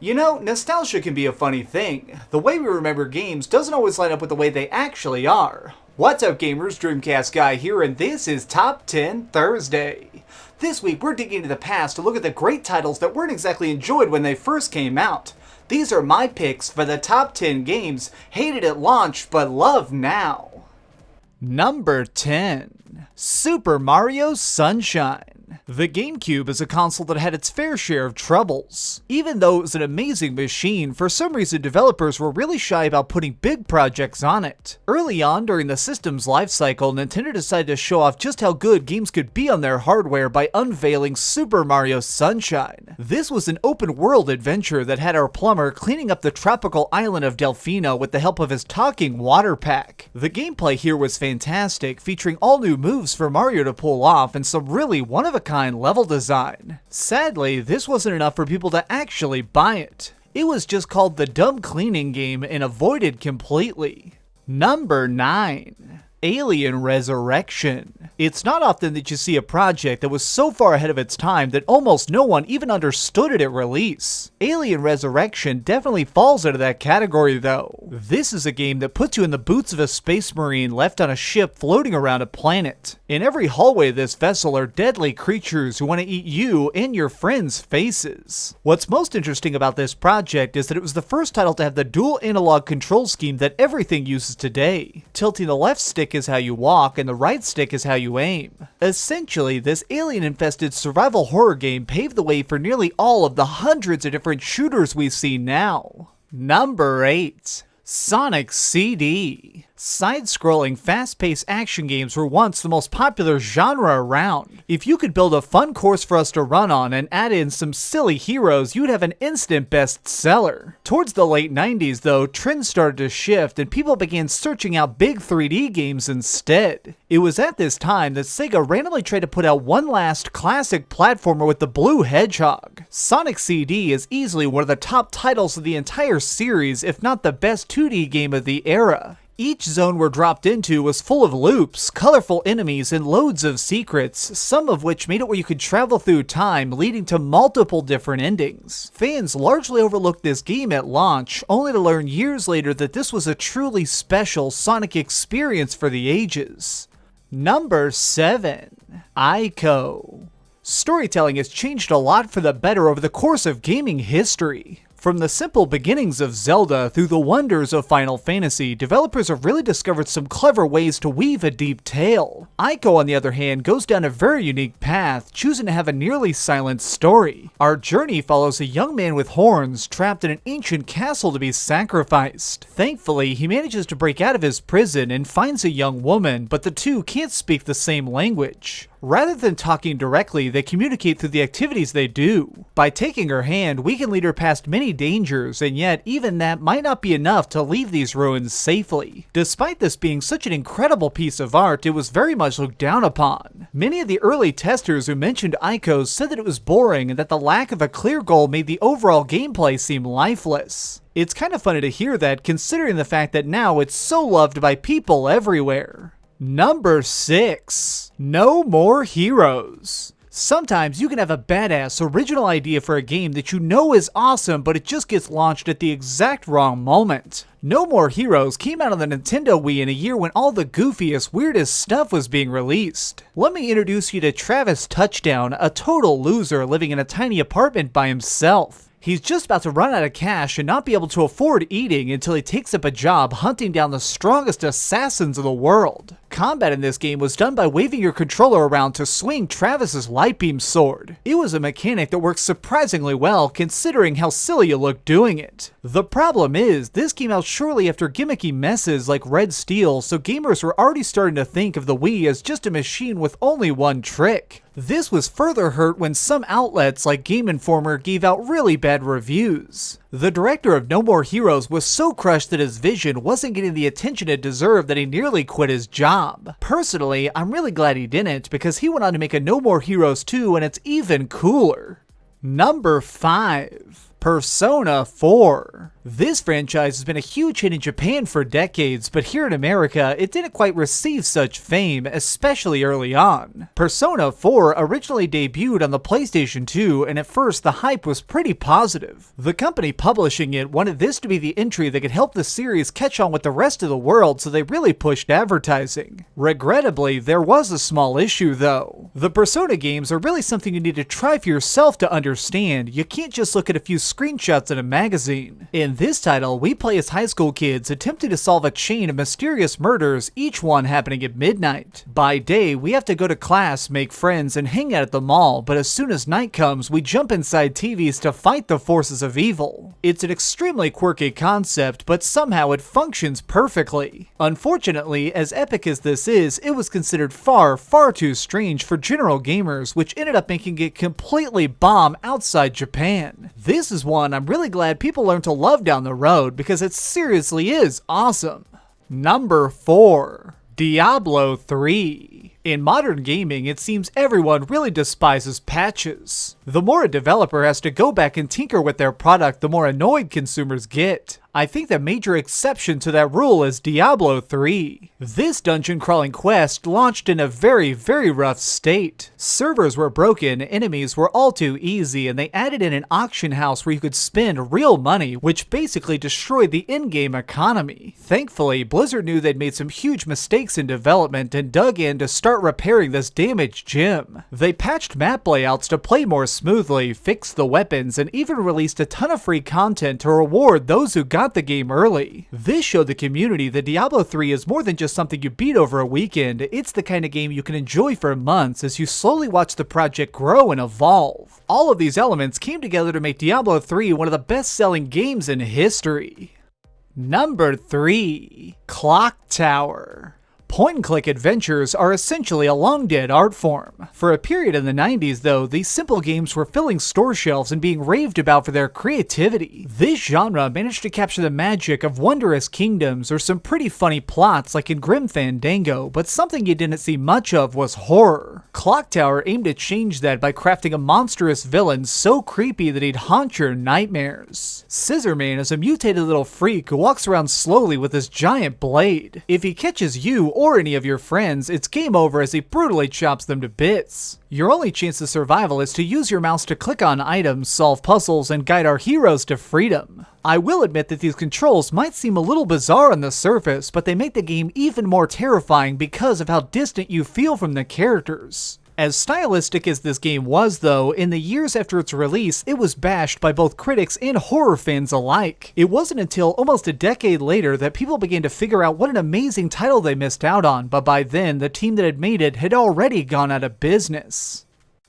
You know, nostalgia can be a funny thing. The way we remember games doesn't always line up with the way they actually are. What's up gamers, DreamcastGuy here, and this is Top 10 Thursday. This week we're digging into the past to look at the great titles that weren't exactly enjoyed when they first came out. These are my picks for the top 10 games hated at launch but loved now. Number 10. Super Mario Sunshine. The GameCube is a console that had its fair share of troubles. Even though it was an amazing machine, for some reason developers were really shy about putting big projects on it. Early on during the system's life cycle, Nintendo decided to show off just how good games could be on their hardware by unveiling Super Mario Sunshine. This was an open-world adventure that had our plumber cleaning up the tropical island of Delfino with the help of his talking water pack. The gameplay here was fantastic, featuring all new moves for Mario to pull off and some really one-of-a-kind level design. Sadly, this wasn't enough for people to actually buy it. It was just called the dumb cleaning game and avoided completely. Number 9. Alien Resurrection. It's not often that you see a project that was so far ahead of its time that almost no one even understood it at release. Alien Resurrection definitely falls into that category though. This is a game that puts you in the boots of a space marine left on a ship floating around a planet. In every hallway of this vessel are deadly creatures who want to eat you and your friends' faces. What's most interesting about this project is that it was the first title to have the dual analog control scheme that everything uses today. Tilting the left stick is how you walk and the right stick is how you aim. Essentially, this alien-infested survival horror game paved the way for nearly all of the hundreds of different shooters we see now. Number 8. Sonic CD. Side-scrolling, fast-paced action games were once the most popular genre around. If you could build a fun course for us to run on and add in some silly heroes, you'd have an instant bestseller. Towards the late 90s, though, trends started to shift and people began searching out big 3D games instead. It was at this time that Sega randomly tried to put out one last classic platformer with the blue hedgehog. Sonic CD is easily one of the top titles of the entire series, if not the best 2D game of the era. Each zone we're dropped into was full of loops, colorful enemies, and loads of secrets, some of which made it where you could travel through time, leading to multiple different endings. Fans largely overlooked this game at launch, only to learn years later that this was a truly special Sonic experience for the ages. Number 7. Ico. Storytelling has changed a lot for the better over the course of gaming history. From the simple beginnings of Zelda through the wonders of Final Fantasy, developers have really discovered some clever ways to weave a deep tale. Ico, on the other hand, goes down a very unique path, choosing to have a nearly silent story. Our journey follows a young man with horns trapped in an ancient castle to be sacrificed. Thankfully, he manages to break out of his prison and finds a young woman, but the two can't speak the same language. Rather than talking directly, they communicate through the activities they do. By taking her hand, we can lead her past many dangers, and yet even that might not be enough to leave these ruins safely. Despite this being such an incredible piece of art, it was very much looked down upon. Many of the early testers who mentioned Ico said that it was boring and that the lack of a clear goal made the overall gameplay seem lifeless. It's kind of funny to hear that, considering the fact that now it's so loved by people everywhere. Number 6. No More Heroes. Sometimes you can have a badass original idea for a game that you know is awesome, but it just gets launched at the exact wrong moment. No More Heroes came out on the Nintendo Wii in a year when all the goofiest, weirdest stuff was being released. Let me introduce you to Travis Touchdown, a total loser living in a tiny apartment by himself. He's just about to run out of cash and not be able to afford eating until he takes up a job hunting down the strongest assassins of the world. Combat in this game was done by waving your controller around to swing Travis's light beam sword. It was a mechanic that works surprisingly well considering how silly you look doing it. The problem is, this came out shortly after gimmicky messes like Red Steel, so gamers were already starting to think of the Wii as just a machine with only one trick. This was further hurt when some outlets like Game Informer gave out really bad reviews. The director of No More Heroes was so crushed that his vision wasn't getting the attention it deserved that he nearly quit his job. Personally, I'm really glad he didn't, because he went on to make a No More Heroes 2 and it's even cooler. Number 5. Persona 4. This franchise has been a huge hit in Japan for decades, but here in America, it didn't quite receive such fame, especially early on. Persona 4 originally debuted on the PlayStation 2, and at first the hype was pretty positive. The company publishing it wanted this to be the entry that could help the series catch on with the rest of the world, so they really pushed advertising. Regrettably, there was a small issue though. The Persona games are really something you need to try for yourself to understand. You can't just look at a few screenshots in a magazine. In this title, we play as high school kids attempting to solve a chain of mysterious murders, each one happening at midnight. By day, we have to go to class, make friends, and hang out at the mall, but as soon as night comes, we jump inside TVs to fight the forces of evil. It's an extremely quirky concept, but somehow it functions perfectly. Unfortunately, as epic as this is, it was considered far too strange for general gamers, which ended up making it completely bomb outside Japan. This is one I'm really glad people learned to love down the road, because it seriously is awesome. Number 4. Diablo 3. In modern gaming, it seems everyone really despises patches. The more a developer has to go back and tinker with their product, the more annoyed consumers get. I think the major exception to that rule is Diablo 3. This dungeon crawling quest launched in a very rough state. Servers were broken, enemies were all too easy, and they added in an auction house where you could spend real money, which basically destroyed the in-game economy. Thankfully, Blizzard knew they'd made some huge mistakes in development and dug in to start repairing this damaged gem. They patched map layouts to play more smoothly, fixed the weapons, and even released a ton of free content to reward those who got the game early. This showed the community that Diablo 3 is more than just something you beat over a weekend. It's the kind of game you can enjoy for months as you slowly watch the project grow and evolve. All of these elements came together to make Diablo 3 one of the best-selling games in history. Number 3. Clock Tower. Point-and-click adventures are essentially a long-dead art form. For a period in the 90s, though, these simple games were filling store shelves and being raved about for their creativity. This genre managed to capture the magic of wondrous kingdoms or some pretty funny plots like in Grim Fandango, but something you didn't see much of was horror. Clock Tower aimed to change that by crafting a monstrous villain so creepy that he'd haunt your nightmares. Scissorman is a mutated little freak who walks around slowly with his giant blade. If he catches you or any of your friends, it's game over as he brutally chops them to bits. Your only chance of survival is to use your mouse to click on items, solve puzzles, and guide our heroes to freedom. I will admit that these controls might seem a little bizarre on the surface, but they make the game even more terrifying because of how distant you feel from the characters. As stylistic as this game was, though, in the years after its release, it was bashed by both critics and horror fans alike. It wasn't until almost a decade later that people began to figure out what an amazing title they missed out on, but by then, the team that had made it had already gone out of business.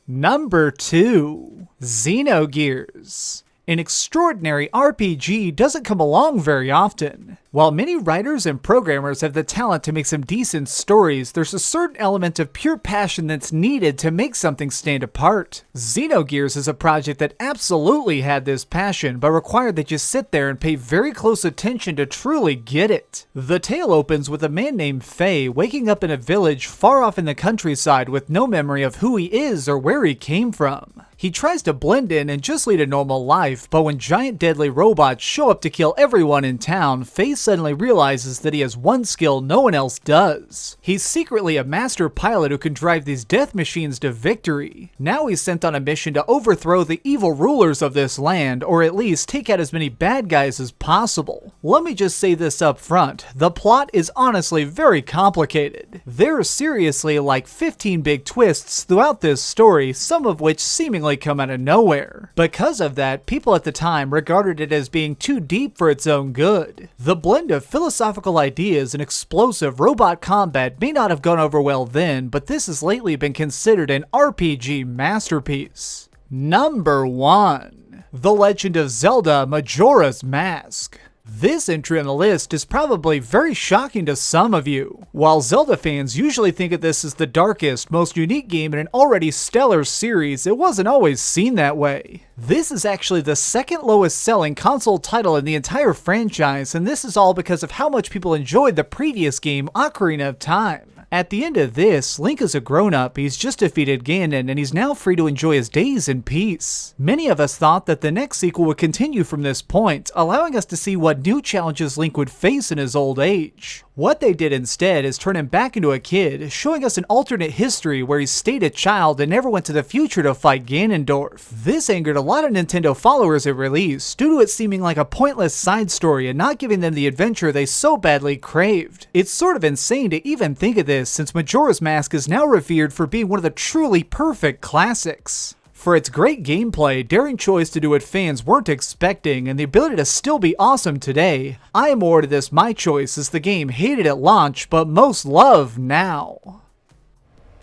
Number 2. Xenogears. An extraordinary RPG doesn't come along very often. While many writers and programmers have the talent to make some decent stories, there's a certain element of pure passion that's needed to make something stand apart. Xenogears is a project that absolutely had this passion, but required that you sit there and pay very close attention to truly get it. The tale opens with a man named Faye waking up in a village far off in the countryside with no memory of who he is or where he came from. He tries to blend in and just lead a normal life, but when giant deadly robots show up to kill everyone in town, Faye suddenly realizes that he has one skill no one else does. He's secretly a master pilot who can drive these death machines to victory. Now he's sent on a mission to overthrow the evil rulers of this land, or at least take out as many bad guys as possible. Let me just say this up front, the plot is honestly very complicated. There are seriously like 15 big twists throughout this story, some of which seemingly come out of nowhere. Because of that, people at the time regarded it as being too deep for its own good. The blend of philosophical ideas and explosive robot combat may not have gone over well then, but this has lately been considered an RPG masterpiece. Number 1. The Legend of Zelda: Majora's Mask. This entry on the list is probably very shocking to some of you. While Zelda fans usually think of this as the darkest, most unique game in an already stellar series, it wasn't always seen that way. This is actually the second lowest selling console title in the entire franchise, and this is all because of how much people enjoyed the previous game, Ocarina of Time. At the end of this, Link is a grown-up, he's just defeated Ganon, and he's now free to enjoy his days in peace. Many of us thought that the next sequel would continue from this point, allowing us to see what new challenges Link would face in his old age. What they did instead is turn him back into a kid, showing us an alternate history where he stayed a child and never went to the future to fight Ganondorf. This angered a lot of Nintendo followers at release, due to it seeming like a pointless side story and not giving them the adventure they so badly craved. It's sort of insane to even think of this, since Majora's Mask is now revered for being one of the truly perfect classics. For its great gameplay, daring choice to do what fans weren't expecting, and the ability to still be awesome today, I awarded this my choice as the game hated at launch, but most love now.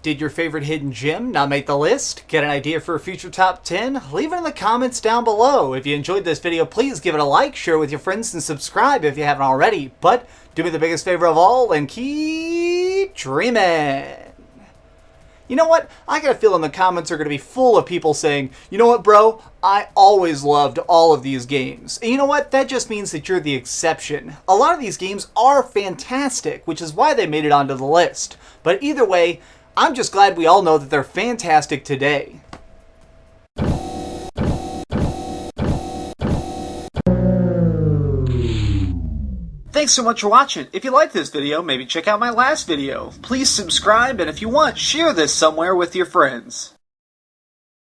Did your favorite hidden gem not make the list? Get an idea for a future top 10? Leave it in the comments down below. If you enjoyed this video, please give it a like, share it with your friends, and subscribe if you haven't already. But do me the biggest favor of all and keep dreaming. You know what? I got a feeling the comments are going to be full of people saying, you know what, bro? I always loved all of these games. And you know what? That just means that you're the exception. A lot of these games are fantastic, which is why they made it onto the list. But either way, I'm just glad we all know that they're fantastic today. Thanks so much for watching. If you liked this video, maybe check out my last video. Please subscribe, and if you want, share this somewhere with your friends.